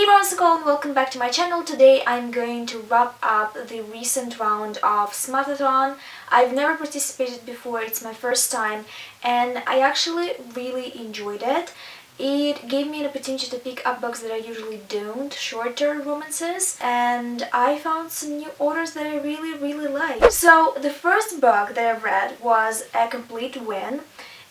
Hey Nicole, and welcome back to my channel. Today I'm going to wrap up the recent round of Smutathon. I've never participated before, it's my first time, and I actually really enjoyed it. It gave me an opportunity to pick up books that I usually don't, shorter romances, and I found some new authors that I really like. So the first book that I read was A Complete Win.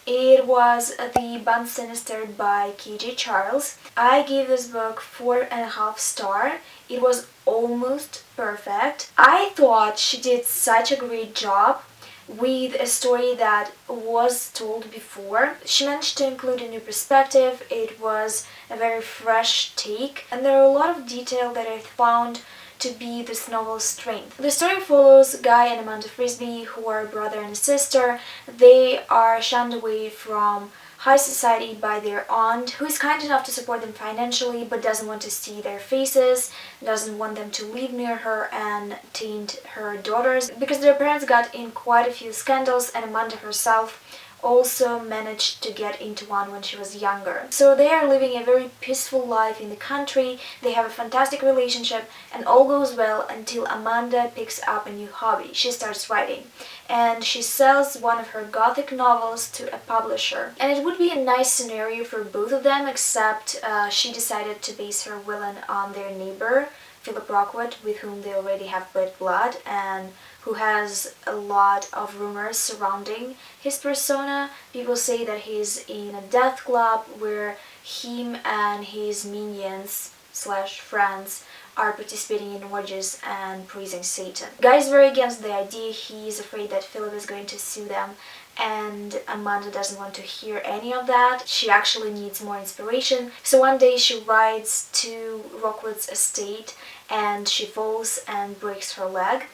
It was the band Sinister by KJ Charles. I gave this book 4.5 stars. It was almost perfect. I thought she did such a great job with a story that was told before. She managed to include a new perspective. It was a very fresh take, and there are a lot of detail that I found to be this novel's strength. The story follows Guy and Amanda Frisbee, who are a brother and a sister. They are shunned away from high society by their aunt, who is kind enough to support them financially but doesn't want to see their faces, doesn't want them to live near her and taint her daughters, because their parents got in quite a few scandals, and Amanda herself also managed to get into one when she was younger. So they are living a very peaceful life in the country, they have a fantastic relationship, and all goes well until Amanda picks up a new hobby. She starts writing, and she sells one of her gothic novels to a publisher. And it would be a nice scenario for both of them, except she decided to base her villain on their neighbor, Philip Rockwood, with whom they already have bad blood, and who has a lot of rumors surrounding his persona. People say that he's in a death club where him and his minions slash friends are participating in orgies and praising Satan. Guy is very against the idea. He's afraid that Philip is going to sue them, and Amanda doesn't want to hear any of that. She actually needs more inspiration. So one day she rides to Rockwood's estate and she falls and breaks her leg.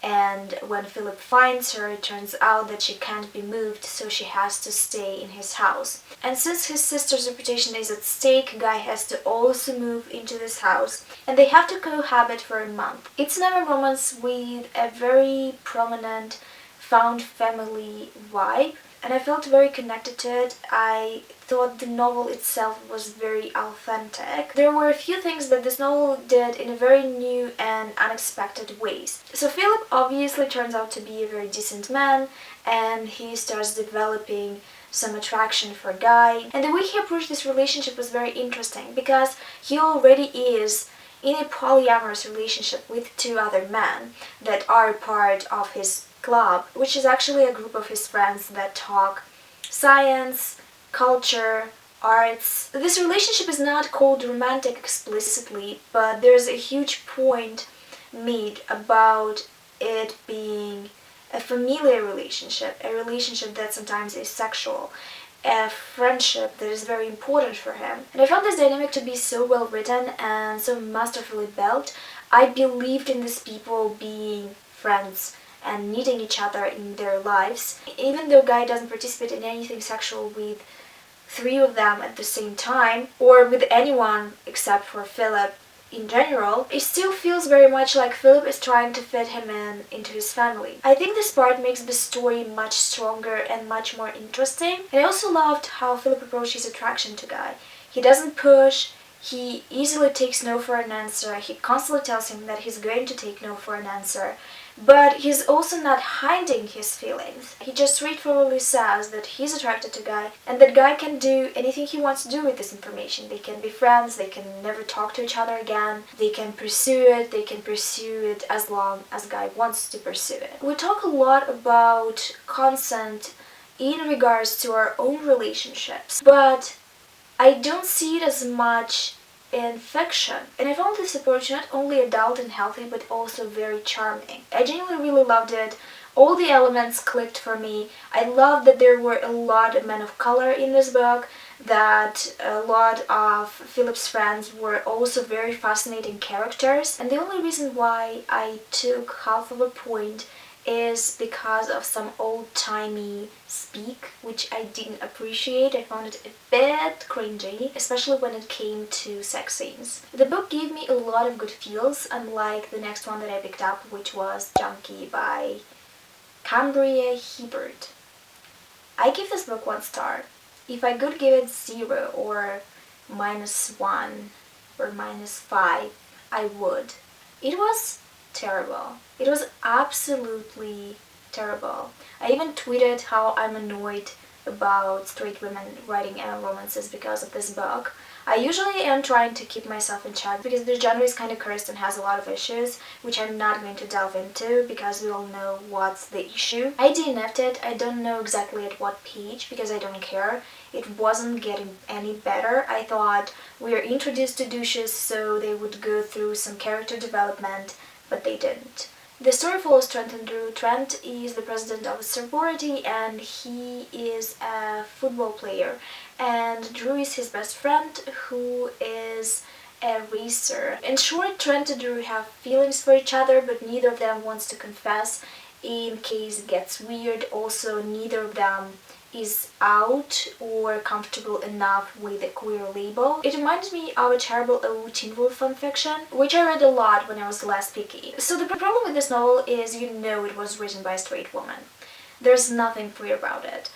And when Philip finds her, it turns out that she can't be moved, so she has to stay in his house. And since his sister's reputation is at stake, Guy has to also move into this house, and they have to cohabit for a month. It's another romance with a very prominent found family vibe, and I felt very connected to it. I thought the novel itself was very authentic. There were a few things that this novel did in a very new and unexpected ways. So Philip obviously turns out to be a very decent man, and he starts developing some attraction for Guy. And the way he approached this relationship was very interesting, because he already is in a polyamorous relationship with two other men that are part of his club, which is actually a group of his friends that talk science, culture, arts. This relationship is not called romantic explicitly, but there's a huge point made about it being a familiar relationship, a relationship that sometimes is sexual, a friendship that is very important for him. And I found this dynamic to be so well written and so masterfully built. I believed in these people being friends and needing each other in their lives. Even though Guy doesn't participate in anything sexual with three of them at the same time, or with anyone except for Philip in general, it still feels very much like Philip is trying to fit him into his family. I think this part makes the story much stronger and much more interesting. And I also loved how Philip approached his attraction to Guy. He doesn't push, he easily takes no for an answer, he constantly tells him that he's going to take no for an answer. But he's also not hiding his feelings. He just straightforwardly says that he's attracted to Guy, and that Guy can do anything he wants to do with this information. They can be friends, they can never talk to each other again, they can pursue it as long as Guy wants to pursue it. We talk a lot about consent in regards to our own relationships, but I don't see it as much in fiction. And I found this approach not only adult and healthy, but also very charming. I genuinely really loved it. All the elements clicked for me. I loved that there were a lot of men of color in this book, that a lot of Philip's friends were also very fascinating characters. And the only reason why I took half of a point is because of some old-timey speak, which I didn't appreciate. I found it a bit cringy, especially when it came to sex scenes. The book gave me a lot of good feels, unlike the next one that I picked up, which was Junkie by Cambria Hebert. I give this book 1 star. If I could give it 0 or -1 or -5, I would. It was terrible. It was absolutely terrible. I even tweeted how I'm annoyed about straight women writing romances because of this book. I usually am trying to keep myself in check because the genre is kind of cursed and has a lot of issues, which I'm not going to delve into because we all know what's the issue. I DNF'd it. I don't know exactly at what page because I don't care. It wasn't getting any better. I thought we are introduced to douches so they would go through some character development, but they didn't. The story follows Trent and Drew. Trent is the president of a sorority and he is a football player. And Drew is his best friend who is a racer. In short, Trent and Drew have feelings for each other, but neither of them wants to confess in case it gets weird. Also, neither of them is out or comfortable enough with the queer label. It reminds me of a terrible 𝕊𝕆𝕆𝕂𝕊 fanfiction, which I read a lot when I was less picky. So the problem with this novel is you know it was written by a straight woman. There's nothing queer about it.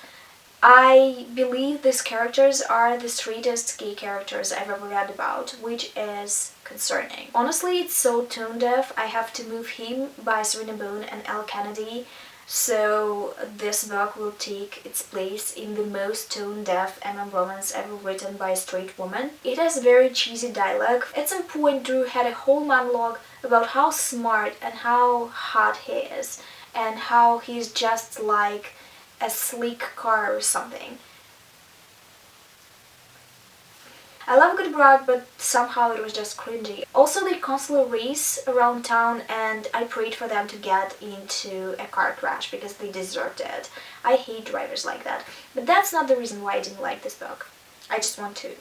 I believe these characters are the straightest gay characters I've ever read about, which is concerning. Honestly, it's so tone deaf. I Have to Move Him by Serena Bone and Elle Kennedy. So this book will take its place in the most tone-deaf romance ever written by a straight woman. It has very cheesy dialogue. At some point Drew had a whole monologue about how smart and how hot he is and how he's just like a sleek car or something. I love a good brag, but somehow it was just cringy. Also, they constantly race around town and I prayed for them to get into a car crash because they deserved it. I hate drivers like that. But that's not the reason why I didn't like this book. I just want to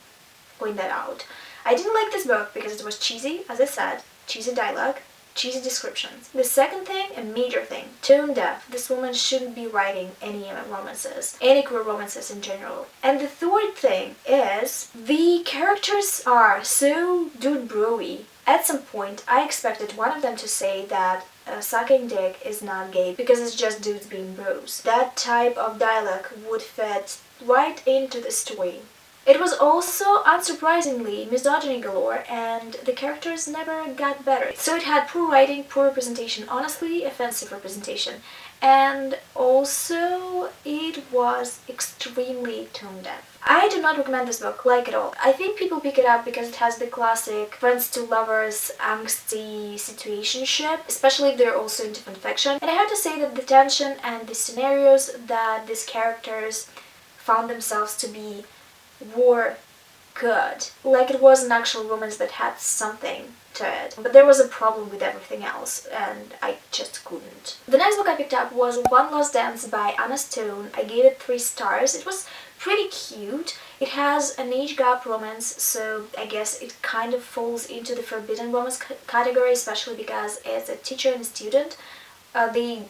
point that out. I didn't like this book because it was cheesy, as I said, cheesy dialogue, cheesy descriptions. The second thing, a major thing, tone deaf. This woman shouldn't be writing any romances, any queer romances in general. And the third thing is the characters are so dude bro-y. At some point, I expected one of them to say that sucking dick is not gay because it's just dudes being bros. That type of dialogue would fit right into the story. It was also, unsurprisingly, misogyny galore, and the characters never got better. So it had poor writing, poor representation, honestly offensive representation, and also it was extremely tone deaf. I do not recommend this book, like at all. I think people pick it up because it has the classic friends to lovers angsty situationship, especially if they're also into fanfiction. And I have to say that the tension and the scenarios that these characters found themselves to be were good. Like it was an actual romance that had something to it. But there was a problem with everything else and I just couldn't. The next book I picked up was One Last Dance by Anna Stone. I gave it 3 stars. It was pretty cute. It has an age gap romance, so I guess it kind of falls into the forbidden romance category, especially because it's a teacher and a student. They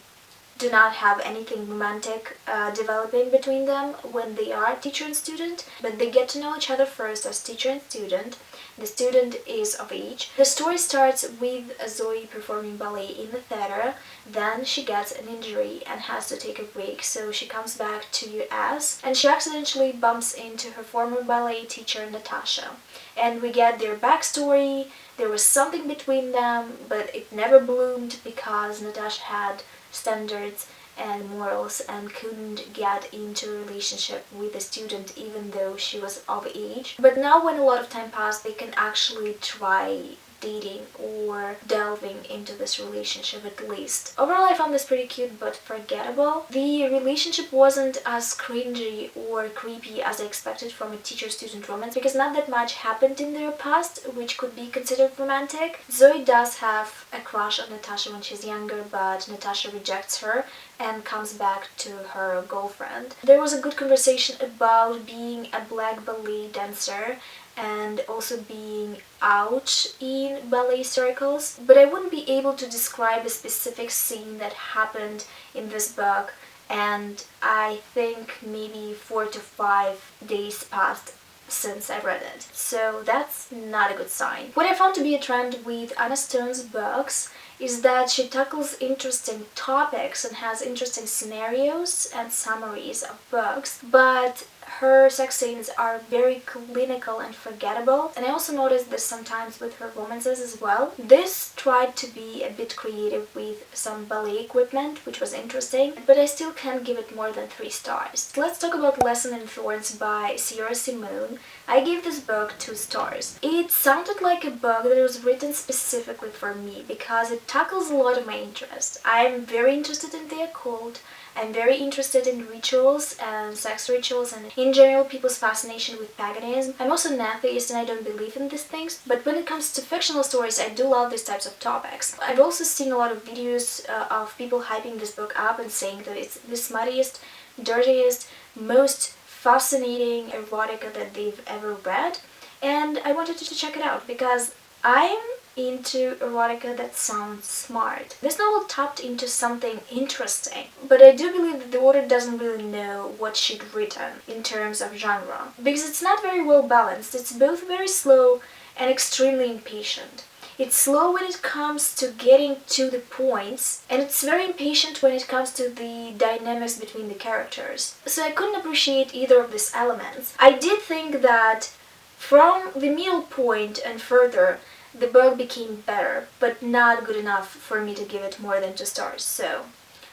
do not have anything romantic developing between them when they are teacher and student, but they get to know each other first as teacher and student. The student is of age. The story starts with Zoe performing ballet in the theater, then she gets an injury and has to take a break, so she comes back to US and she accidentally bumps into her former ballet teacher Natasha. And we get their backstory. There was something between them, but it never bloomed because Natasha had standards and morals and couldn't get into a relationship with a student even though she was of age. But now when a lot of time passed, they can actually try dating or delving into this relationship at least. Overall, I found this pretty cute but forgettable. The relationship wasn't as cringy or creepy as I expected from a teacher-student romance because not that much happened in their past which could be considered romantic. Zoe does have a crush on Natasha when she's younger, but Natasha rejects her and comes back to her girlfriend. There was a good conversation about being a black ballet dancer and also being out in ballet circles, but I wouldn't be able to describe a specific scene that happened in this book, and I think maybe 4 to 5 days passed since I read it. So that's not a good sign. What I found to be a trend with Anna Stone's books is that she tackles interesting topics and has interesting scenarios and summaries of books, but her sex scenes are very clinical and forgettable, and I also noticed this sometimes with her romances as well. This tried to be a bit creative with some ballet equipment, which was interesting, but I still can't give it more than 3 stars. Let's talk about Lesson of Thorns by Simone. I gave this book 2 stars. It sounded like a book that was written specifically for me because it tackles a lot of my interests. I'm very interested in the occult. I'm very interested in rituals and sex rituals and in general people's fascination with paganism. I'm also an atheist and I don't believe in these things, but when it comes to fictional stories, I do love these types of topics. I've also seen a lot of videos of people hyping this book up and saying that it's the smuttiest, dirtiest, most fascinating erotica that they've ever read, and I wanted to check it out because I'm into erotica that sounds smart. This novel tapped into something interesting, but I do believe that the author doesn't really know what she'd written in terms of genre, because it's not very well balanced. It's both very slow and extremely impatient. It's slow when it comes to getting to the points, and it's very impatient when it comes to the dynamics between the characters. So I couldn't appreciate either of these elements. I did think that from the middle point and further, the book became better, but not good enough for me to give it more than 2 stars, so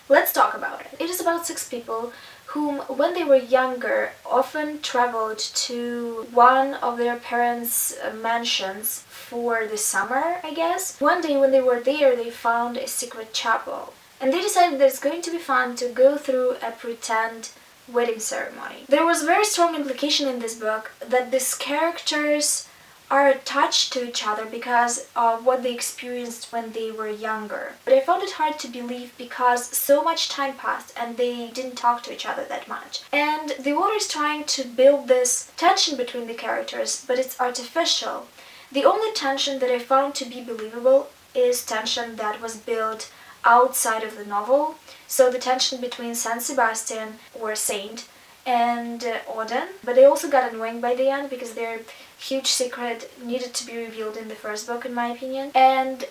let's talk about it. It is about 6 people whom, when they were younger, often traveled to one of their parents' mansions for the summer, I guess. One day when they were there, they found a secret chapel, and they decided that it's going to be fun to go through a pretend wedding ceremony. There was a very strong implication in this book that these characters are attached to each other because of what they experienced when they were younger. But I found it hard to believe because so much time passed and they didn't talk to each other that much. And the author is trying to build this tension between the characters, but it's artificial. The only tension that I found to be believable is tension that was built outside of the novel. So the tension between Saint Sebastian, or Saint, and Odin, but they also got annoying by the end because their huge secret needed to be revealed in the first book, in my opinion. And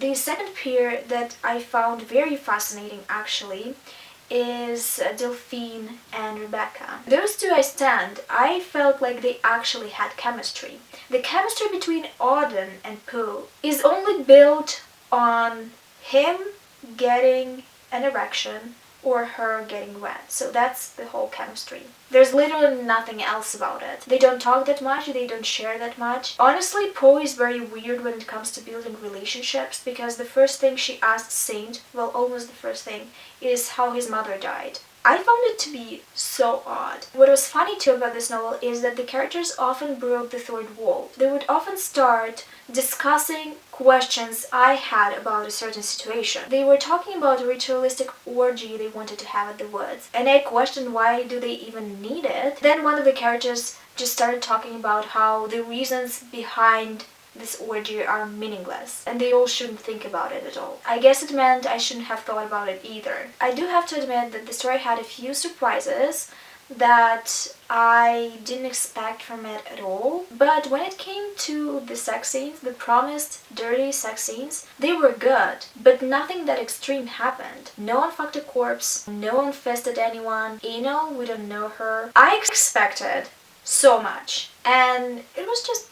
the second pair that I found very fascinating, actually, is Delphine and Rebekah. Those two I stand. I felt like they actually had chemistry. The chemistry between Odin and Poe is only built on him getting an erection or her getting wet. So that's the whole chemistry. There's literally nothing else about it. They don't talk that much, they don't share that much. Honestly, Poe is very weird when it comes to building relationships because the first thing she asks Saint, well, almost the first thing, is how his mother died. I found it to be so odd. What was funny too about this novel is that the characters often broke the third wall. They would often start discussing questions I had about a certain situation. They were talking about a ritualistic orgy they wanted to have at the woods, and I questioned why do they even need it. Then one of the characters just started talking about how the reasons behind this orgy are meaningless, and they all shouldn't think about it at all. I guess it meant I shouldn't have thought about it either. I do have to admit that the story had a few surprises that I didn't expect from it at all, but when it came to the sex scenes, the promised dirty sex scenes, they were good, but nothing that extreme happened. No one fucked a corpse, no one fisted anyone, Anal, we don't know her. I expected so much, and it was just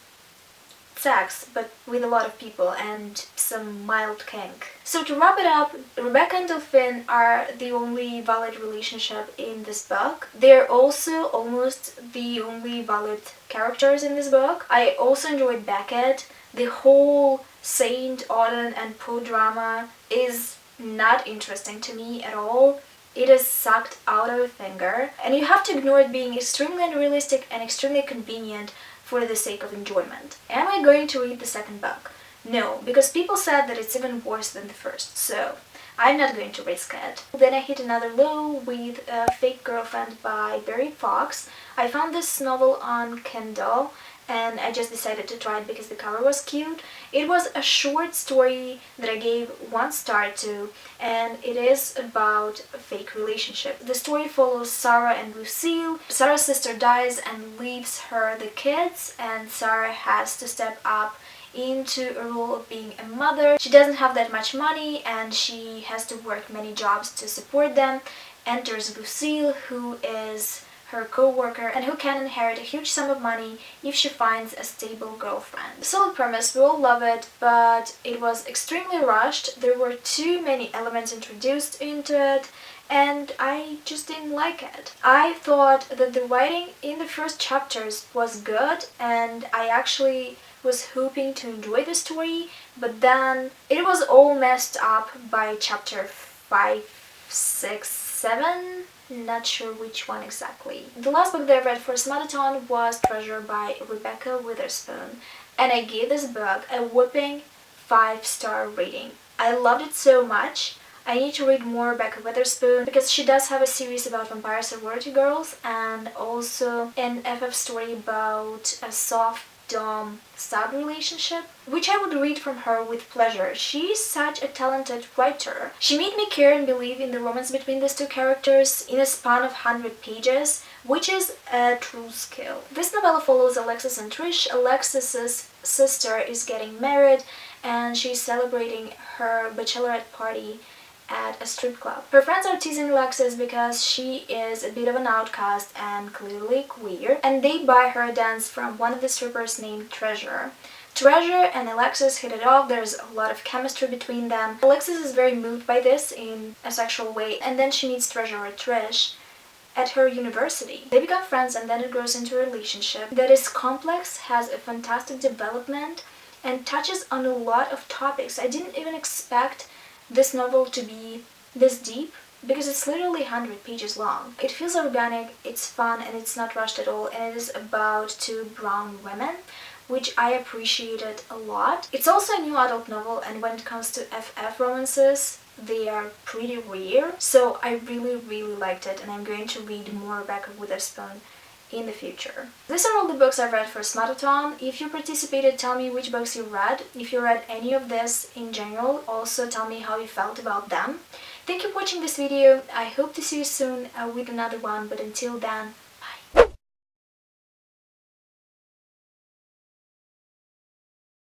sex, but with a lot of people and some mild kink. So to wrap it up, Rebekah and Delphine are the only valid relationship in this book. They're also almost the only valid characters in this book. I also enjoyed Beckett. The whole Saint, Odin and Poe drama is not interesting to me at all. It is sucked out of a finger, and you have to ignore it being extremely unrealistic and extremely convenient for the sake of enjoyment. Am I going to read the second book? No, because people said that it's even worse than the first, so I'm not going to risk it. Then I hit another low with Fake Girlfriend by Barry Fox. I found this novel on Kindle and I just decided to try it because the cover was cute. It was a short story that I gave 1 star to, and it is about a fake relationship. The story follows Sarah and Lucille. Sarah's sister dies and leaves her the kids, and Sarah has to step up into a role of being a mother. She doesn't have that much money and she has to work many jobs to support them. Enters Lucille, who is her co-worker and who can inherit a huge sum of money if she finds a stable girlfriend. Solid premise, we all love it, but it was extremely rushed. There were too many elements introduced into it and I just didn't like it. I thought that the writing in the first chapters was good and I actually was hoping to enjoy the story, but then it was all messed up by chapter 5, 6, 7. Not sure which one exactly. The last book that I read for Smutathon was Treasure by Rebekah Weatherspoon, and I gave this book a whopping 5-star rating. I loved it so much. I need to read more Rebekah Weatherspoon because she does have a series about vampire sorority girls and also an FF story about a soft dom-sub relationship, which I would read from her with pleasure. She is such a talented writer. She made me care and believe in the romance between these two characters in a span of 100 pages, which is a true skill. This novella follows Alexis and Trish. Alexis's sister is getting married and she's celebrating her bachelorette party at a strip club. Her friends are teasing Alexis because she is a bit of an outcast and clearly queer, and they buy her a dance from one of the strippers named Treasure. Treasure and Alexis hit it off, there's a lot of chemistry between them. Alexis is very moved by this in a sexual way, and then she meets Treasure or Trish at her university. They become friends and then it grows into a relationship that is complex, has a fantastic development, and touches on a lot of topics. I didn't even expect this novel to be this deep because it's literally 100 pages long. It feels organic, it's fun, and it's not rushed at all, and it is about two brown women, which I appreciated a lot. It's also a new adult novel, and when it comes to FF romances, they are pretty rare, so I really liked it, and I'm going to read more Rebekah Weatherspoon in the future. These are all the books I've read for Smutathon. If you participated, tell me which books you read. If you read any of this in general, also tell me how you felt about them. Thank you for watching this video. I hope to see you soon with another one, but until then,